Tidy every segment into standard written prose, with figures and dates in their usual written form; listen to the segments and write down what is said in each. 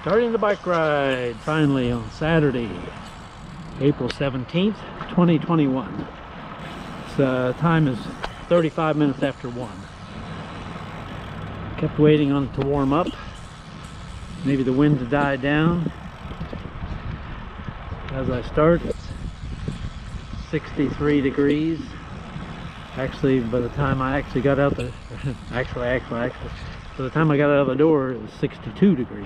Starting the bike ride finally on Saturday, April 17th, 2021. Time is 35 minutes after 1. Kept waiting on it to warm up. Maybe the wind to die down. As I start, it's 63 degrees. Actually, by the time I actually got out the by the time I got out of the door, it was 62 degrees.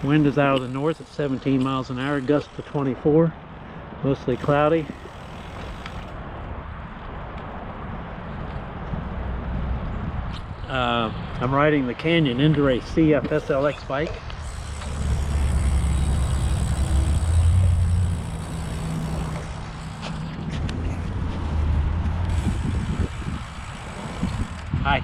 Wind is out of the north at 17 miles an hour, gust to 24, mostly cloudy. I'm riding the Canyon Endure CF SLX bike. Hi.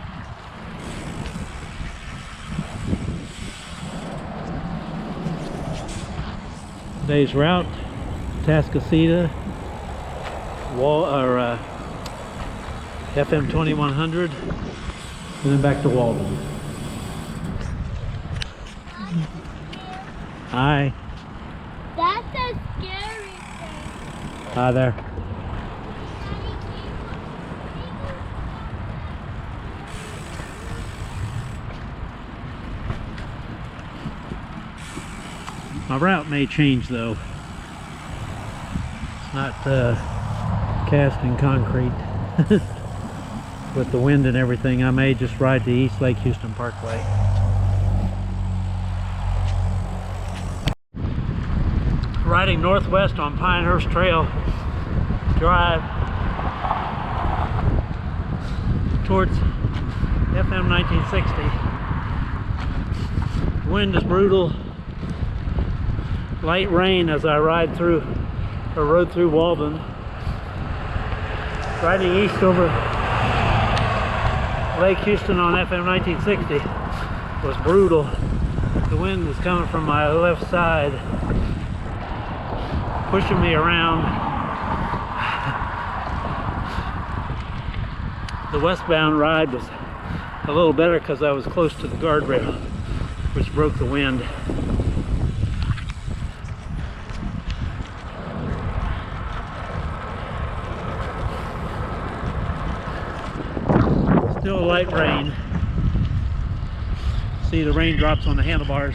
Today's route: Tascasita, FM 2100, and then back to Walden. Hi. That's a scary thing. Hi there. My route may change though. It's not cast in concrete. With the wind and everything, I may just ride the East Lake Houston Parkway. Riding northwest on Pinehurst Trail Drive towards FM 1960. Wind is brutal. Light rain as I rode through Walden. Riding east over Lake Houston on FM 1960 was brutal. The wind was coming from my left side, pushing me around. The westbound ride was a little better because I was close to the guardrail, which broke the wind. Still a light rain. See the raindrops on the handlebars.